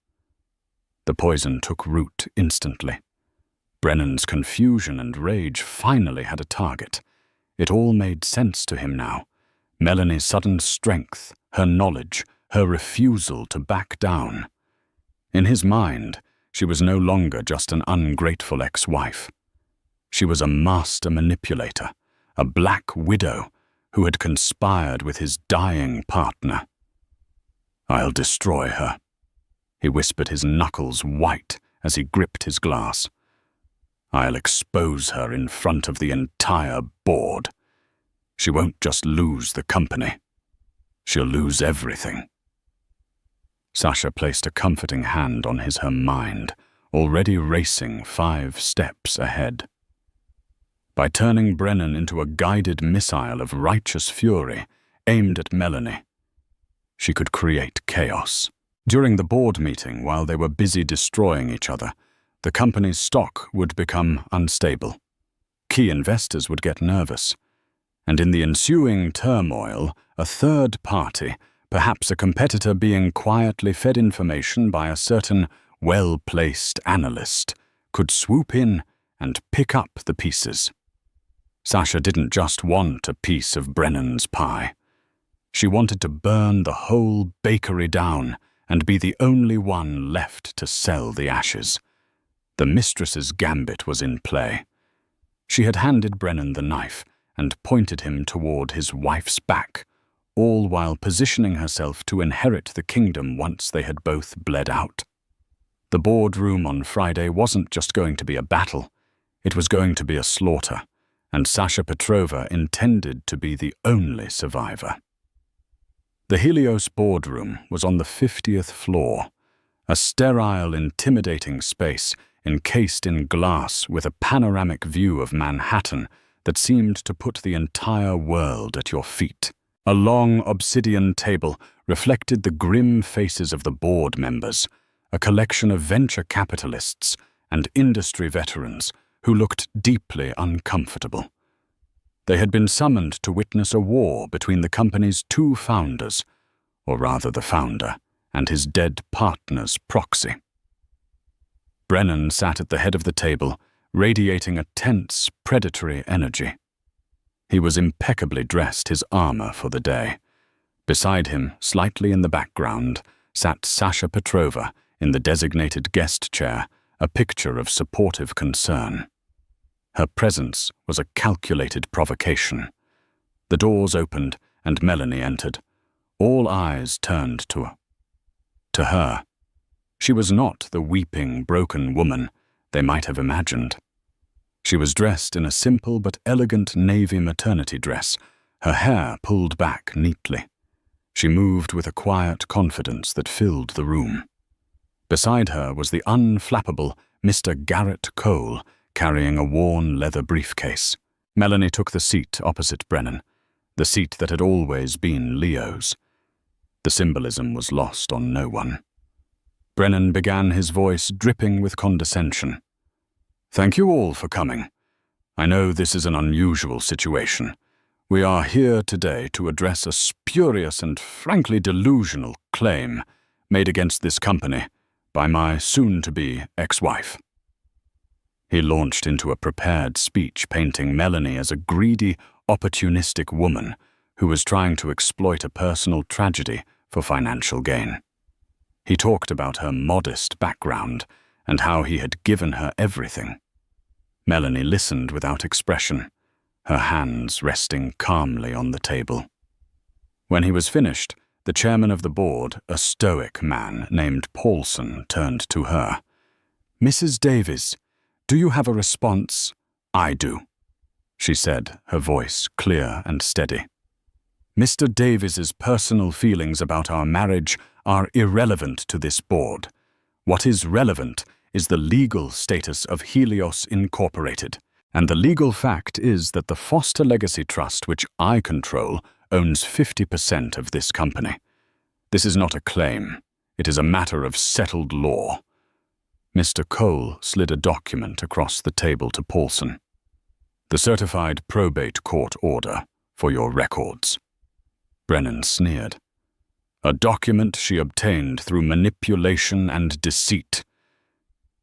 The poison took root instantly. Brennan's confusion and rage finally had a target. It all made sense to him now. Melanie's sudden strength, her knowledge, her refusal to back down. In his mind, she was no longer just an ungrateful ex-wife. She was a master manipulator, a black widow who had conspired with his dying partner. "I'll destroy her," he whispered, his knuckles white as he gripped his glass. "I'll expose her in front of the entire board. She won't just lose the company. She'll lose everything." Sasha placed a comforting hand on her mind, already racing 5 steps ahead. By turning Brennan into a guided missile of righteous fury aimed at Melanie, she could create chaos. During the board meeting, while they were busy destroying each other, the company's stock would become unstable. Key investors would get nervous. And in the ensuing turmoil, a third party, perhaps a competitor being quietly fed information by a certain well-placed analyst, could swoop in and pick up the pieces. Sasha didn't just want a piece of Brennan's pie. She wanted to burn the whole bakery down and be the only one left to sell the ashes. The mistress's gambit was in play. She had handed Brennan the knife and pointed him toward his wife's back, all while positioning herself to inherit the kingdom once they had both bled out. The boardroom on Friday wasn't just going to be a battle, it was going to be a slaughter, and Sasha Petrova intended to be the only survivor. The Helios boardroom was on the 50th floor, a sterile, intimidating space encased in glass with a panoramic view of Manhattan that seemed to put the entire world at your feet. A long obsidian table reflected the grim faces of the board members, a collection of venture capitalists and industry veterans who looked deeply uncomfortable. They had been summoned to witness a war between the company's 2 founders, or rather the founder and his dead partner's proxy. Brennan sat at the head of the table, radiating a tense, predatory energy. He was impeccably dressed, his armor for the day. Beside him, slightly in the background, sat Sasha Petrova in the designated guest chair, a picture of supportive concern. Her presence was a calculated provocation. The doors opened and Melanie entered. All eyes turned to her. She was not the weeping, broken woman they might have imagined. She was dressed in a simple but elegant navy maternity dress, her hair pulled back neatly. She moved with a quiet confidence that filled the room. Beside her was the unflappable Mr. Garrett Cole, carrying a worn leather briefcase. Melanie took the seat opposite Brennan, the seat that had always been Leo's. The symbolism was lost on no one. Brennan began, his voice dripping with condescension. "Thank you all for coming. I know this is an unusual situation. We are here today to address a spurious and frankly delusional claim made against this company by my soon-to-be ex-wife." He launched into a prepared speech painting Melanie as a greedy, opportunistic woman who was trying to exploit a personal tragedy for financial gain. He talked about her modest background and how he had given her everything. Melanie listened without expression, her hands resting calmly on the table. When he was finished, the chairman of the board, a stoic man named Paulson, turned to her. "Mrs. Davies, do you have a response?" "I do," she said, her voice clear and steady. "Mr. Davies's personal feelings about our marriage are irrelevant to this board. What is relevant is the legal status of Helios Incorporated, and the legal fact is that the Foster Legacy Trust, which I control, owns 50% of this company. This is not a claim. It is a matter of settled law." Mr. Cole slid a document across the table to Paulson. "The certified probate court order for your records." Brennan sneered. "A document she obtained through manipulation and deceit."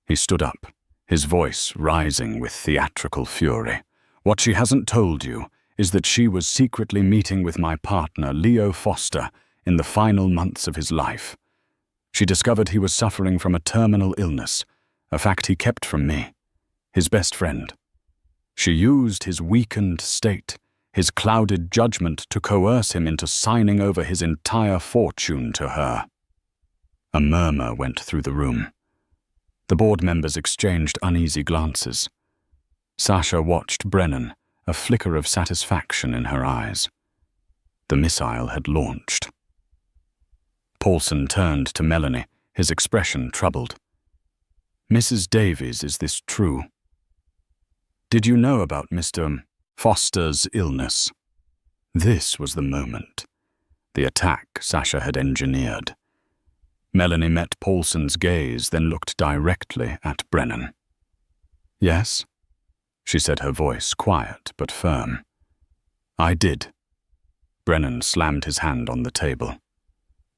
He stood up, his voice rising with theatrical fury. "What she hasn't told you is that she was secretly meeting with my partner, Leo Foster, in the final months of his life. She discovered he was suffering from a terminal illness, a fact he kept from me, his best friend. She used his weakened state, his clouded judgment, to coerce him into signing over his entire fortune to her." A murmur went through the room. The board members exchanged uneasy glances. Sasha watched Brennan, a flicker of satisfaction in her eyes. The missile had launched. Paulson turned to Melanie, his expression troubled. "Mrs. Davies, is this true? Did you know about Mr. Foster's illness?" This was the moment. The attack Sasha had engineered. Melanie met Paulson's gaze, then looked directly at Brennan. "Yes," she said, her voice quiet but firm. "I did." Brennan slammed his hand on the table.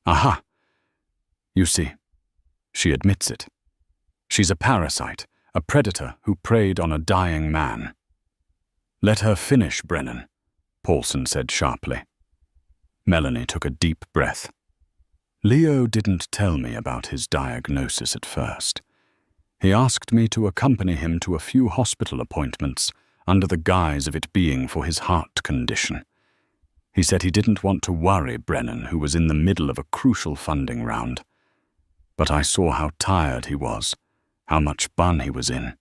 "Aha! You see, she admits it. She's a parasite, a predator who preyed on a dying man." "Let her finish, Brennan," Paulson said sharply. Melanie took a deep breath. "Leo didn't tell me about his diagnosis at first. He asked me to accompany him to a few hospital appointments under the guise of it being for his heart condition. He said he didn't want to worry Brennan, who was in the middle of a crucial funding round. But I saw how tired he was, how much bun he was in.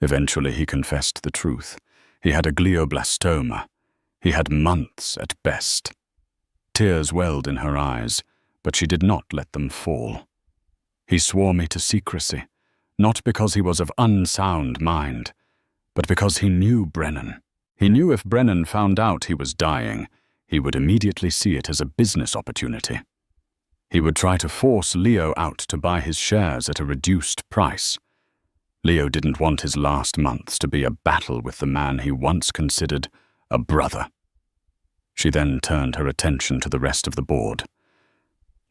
Eventually he confessed the truth. He had a glioblastoma. He had months at best." Tears welled in her eyes, but she did not let them fall. "He swore me to secrecy, not because he was of unsound mind, but because he knew Brennan. He knew if Brennan found out he was dying, he would immediately see it as a business opportunity. He would try to force Leo out to buy his shares at a reduced price. Leo didn't want his last months to be a battle with the man he once considered a brother." She then turned her attention to the rest of the board.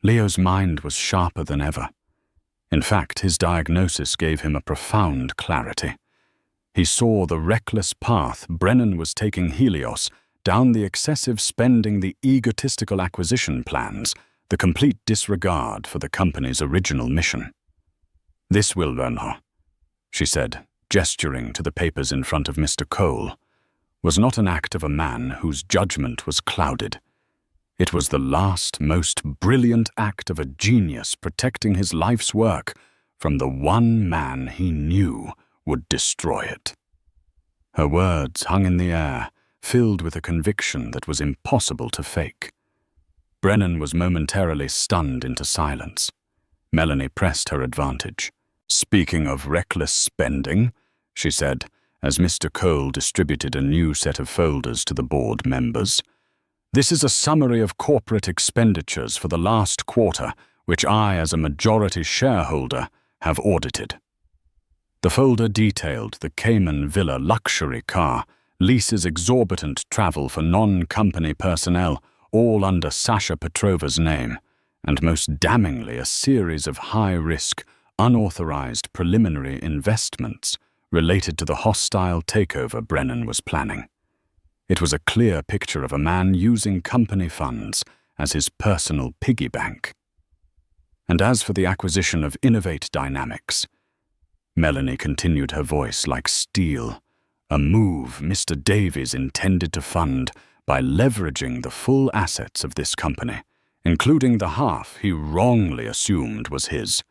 Leo's mind was sharper than ever. In fact, his diagnosis gave him a profound clarity. He saw the reckless path Brennan was taking Helios down, the excessive spending, the egotistical acquisition plans, the complete disregard for the company's original mission. "This will learn her," she said, gesturing to the papers in front of Mr. Cole, "was not an act of a man whose judgment was clouded. It was the last, most brilliant act of a genius protecting his life's work from the one man he knew would destroy it." Her words hung in the air, filled with a conviction that was impossible to fake. Brennan was momentarily stunned into silence. Melanie pressed her advantage. "Speaking of reckless spending," she said, as Mr. Cole distributed a new set of folders to the board members. "This is a summary of corporate expenditures for the last quarter, which I, as a majority shareholder, have audited." The folder detailed the Cayman Villa luxury car, Lisa's exorbitant travel for non-company personnel, all under Sasha Petrova's name, and most damningly a series of high-risk, unauthorized preliminary investments related to the hostile takeover Brennan was planning. It was a clear picture of a man using company funds as his personal piggy bank. And as for the acquisition of Innovate Dynamics, Melanie continued, her voice like steel, a move Mr. Davies intended to fund by leveraging the full assets of this company, including the half he wrongly assumed was his.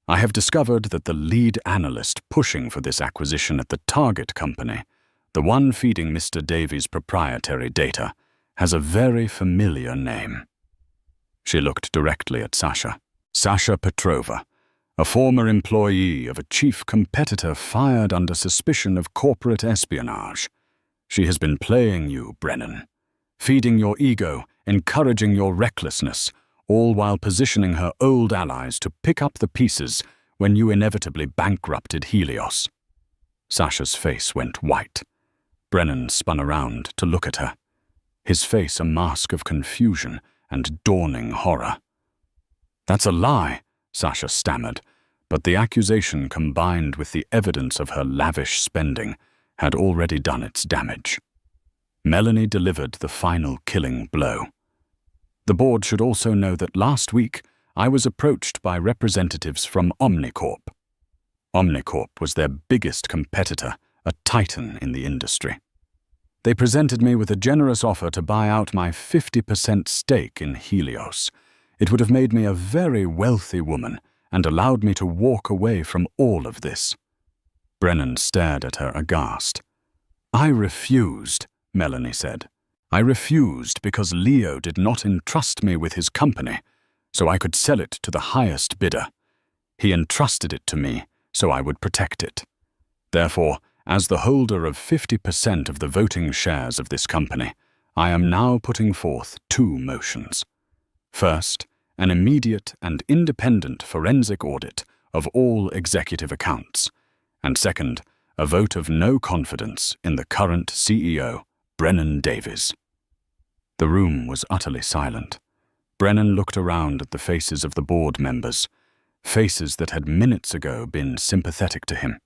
I have discovered that the lead analyst pushing for this acquisition at the target company, the one feeding Mr. Davies' proprietary data, has a very familiar name. She looked directly at Sasha. Sasha Petrova, a former employee of a chief competitor fired under suspicion of corporate espionage. She has been playing you, Brennan, feeding your ego, encouraging your recklessness, all while positioning her old allies to pick up the pieces when you inevitably bankrupted Helios. Sasha's face went white. Brennan spun around to look at her, his face a mask of confusion and dawning horror. "That's a lie," Sasha stammered, but the accusation combined with the evidence of her lavish spending had already done its damage. Melanie delivered the final killing blow. "The board should also know that last week I was approached by representatives from Omnicorp. Omnicorp was their biggest competitor, a titan in the industry. They presented me with a generous offer to buy out my 50% stake in Helios. It would have made me a very wealthy woman and allowed me to walk away from all of this." Brennan stared at her aghast. "I refused," Melanie said. "I refused because Leo did not entrust me with his company, so I could sell it to the highest bidder. He entrusted it to me, so I would protect it. Therefore, as the holder of 50% of the voting shares of this company, I am now putting forth two motions. First, an immediate and independent forensic audit of all executive accounts, and second, a vote of no confidence in the current CEO, Brennan Davies." The room was utterly silent. Brennan looked around at the faces of the board members, faces that had minutes ago been sympathetic to him.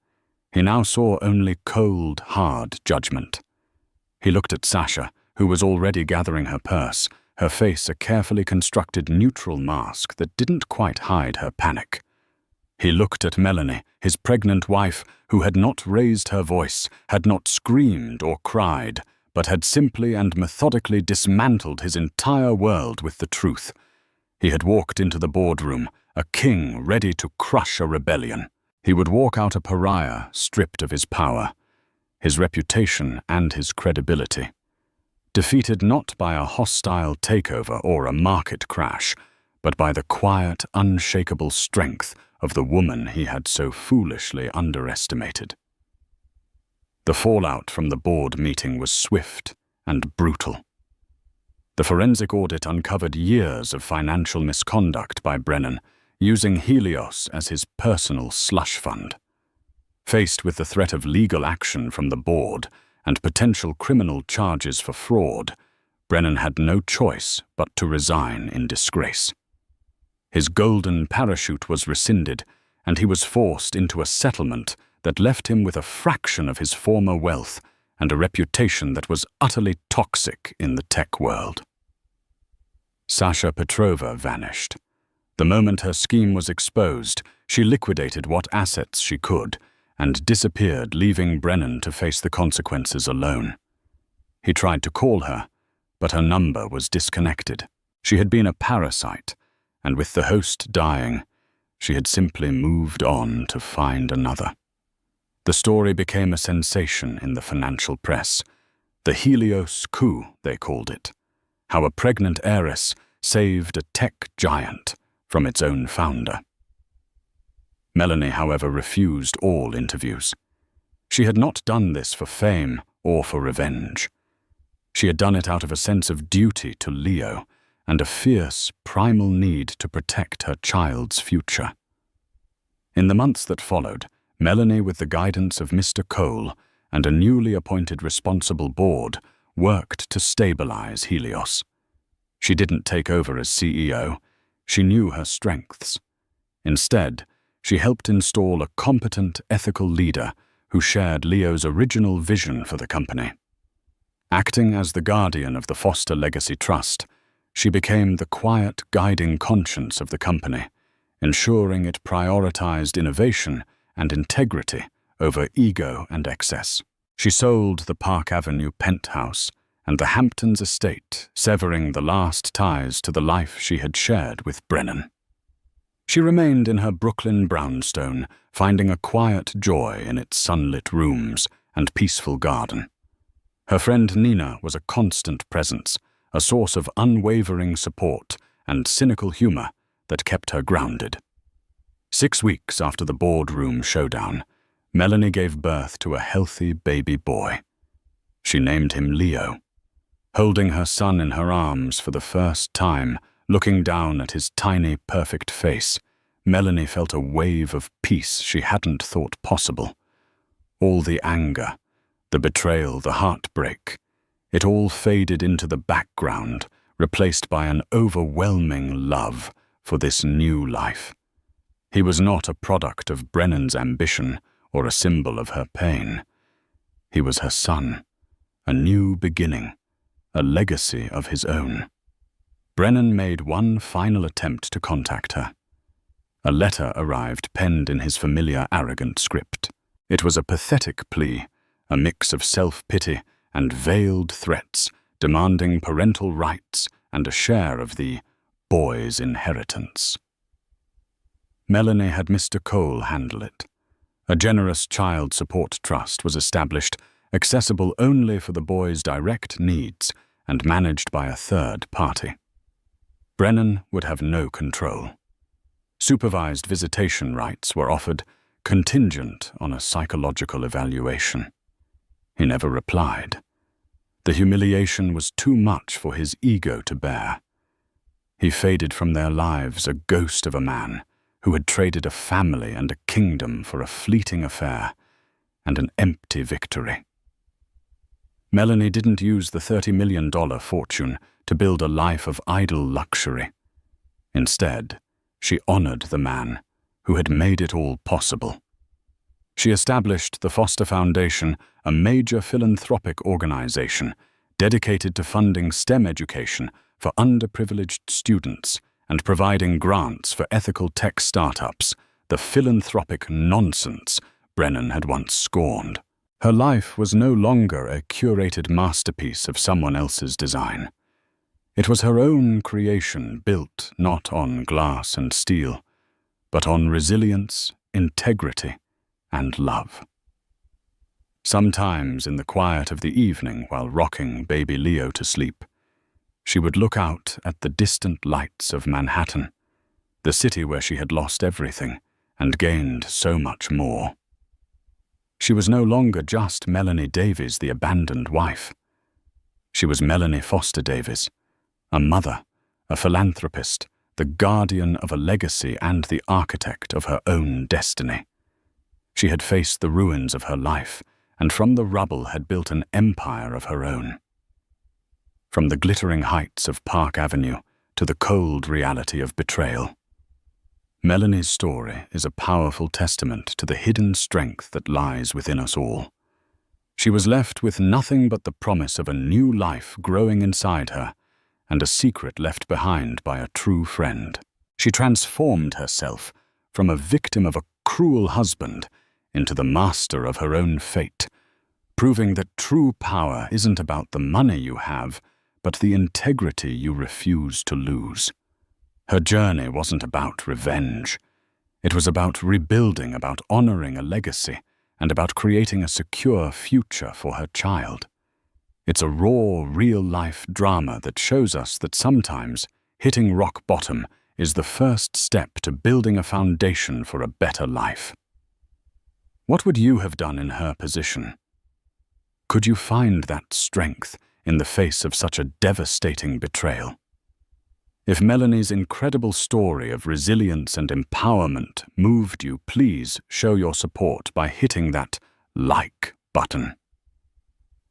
He now saw only cold, hard judgment. He looked at Sasha, who was already gathering her purse, her face a carefully constructed neutral mask that didn't quite hide her panic. He looked at Melanie, his pregnant wife, who had not raised her voice, had not screamed or cried, but had simply and methodically dismantled his entire world with the truth. He had walked into the boardroom, a king ready to crush a rebellion. He would walk out a pariah stripped of his power, his reputation and his credibility. Defeated not by a hostile takeover or a market crash, but by the quiet, unshakable strength of the woman he had so foolishly underestimated. The fallout from the board meeting was swift and brutal. The forensic audit uncovered years of financial misconduct by Brennan, using Helios as his personal slush fund. Faced with the threat of legal action from the board and potential criminal charges for fraud, Brennan had no choice but to resign in disgrace. His golden parachute was rescinded, and he was forced into a settlement that left him with a fraction of his former wealth and a reputation that was utterly toxic in the tech world. Sasha Petrova vanished. The moment her scheme was exposed, she liquidated what assets she could and disappeared, leaving Brennan to face the consequences alone. He tried to call her, but her number was disconnected. She had been a parasite, and with the host dying, she had simply moved on to find another. The story became a sensation in the financial press. The Helios coup, they called it. How a pregnant heiress, saved a tech giant from its own founder. Melanie, however, refused all interviews. She had not done this for fame or for revenge. She had done it out of a sense of duty to Leo and a fierce, primal need to protect her child's future. In the months that followed, Melanie, with the guidance of Mr. Cole and a newly appointed responsible board, worked to stabilize Helios. She didn't take over as CEO. She knew her strengths. Instead, she helped install a competent, ethical leader who shared Leo's original vision for the company. Acting as the guardian of the Foster Legacy Trust, she became the quiet, guiding conscience of the company, ensuring it prioritized innovation and integrity over ego and excess. She sold the Park Avenue penthouse and the Hamptons estate, severing the last ties to the life she had shared with Brennan. She remained in her Brooklyn brownstone, finding a quiet joy in its sunlit rooms and peaceful garden. Her friend Nina was a constant presence, a source of unwavering support and cynical humor that kept her grounded. 6 weeks after the boardroom showdown, Melanie gave birth to a healthy baby boy. She named him Leo. Holding her son in her arms for the first time, looking down at his tiny, perfect face, Melanie felt a wave of peace she hadn't thought possible. All the anger, the betrayal, the heartbreak, it all faded into the background, replaced by an overwhelming love for this new life. He was not a product of Brennan's ambition or a symbol of her pain. He was her son, a new beginning, a legacy of his own. Brennan made one final attempt to contact her. A letter arrived penned in his familiar arrogant script. It was a pathetic plea, a mix of self-pity and veiled threats, demanding parental rights and a share of the boy's inheritance. Melanie had Mr. Cole handle it. A generous child support trust was established, accessible only for the boy's direct needs and managed by a third party. Brennan would have no control. Supervised visitation rights were offered, contingent on a psychological evaluation. He never replied. The humiliation was too much for his ego to bear. He faded from their lives, a ghost of a man who had traded a family and a kingdom for a fleeting affair and an empty victory. Melanie didn't use the $30 million fortune to build a life of idle luxury. Instead, she honored the man who had made it all possible. She established the Foster Foundation, a major philanthropic organization dedicated to funding STEM education for underprivileged students and providing grants for ethical tech startups, the philanthropic nonsense Brennan had once scorned. Her life was no longer a curated masterpiece of someone else's design. It was her own creation, built not on glass and steel, but on resilience, integrity, and love. Sometimes in the quiet of the evening, while rocking baby Leo to sleep, she would look out at the distant lights of Manhattan, the city where she had lost everything and gained so much more. She was no longer just Melanie Davies, the abandoned wife. She was Melanie Foster Davies, a mother, a philanthropist, the guardian of a legacy and the architect of her own destiny. She had faced the ruins of her life, and from the rubble had built an empire of her own. From the glittering heights of Park Avenue to the cold reality of betrayal. Melanie's story is a powerful testament to the hidden strength that lies within us all. She was left with nothing but the promise of a new life growing inside her and a secret left behind by a true friend. She transformed herself from a victim of a cruel husband into the master of her own fate, proving that true power isn't about the money you have, but the integrity you refuse to lose. Her journey wasn't about revenge. It was about rebuilding, about honoring a legacy, and about creating a secure future for her child. It's a raw, real-life drama that shows us that sometimes hitting rock bottom is the first step to building a foundation for a better life. What would you have done in her position? Could you find that strength in the face of such a devastating betrayal? If Melanie's incredible story of resilience and empowerment moved you, please show your support by hitting that like button.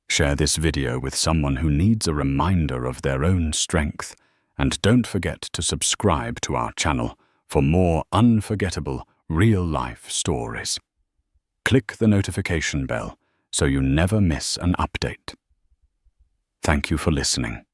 Share this video with someone who needs a reminder of their own strength, and don't forget to subscribe to our channel for more unforgettable real-life stories. Click the notification bell so you never miss an update. Thank you for listening.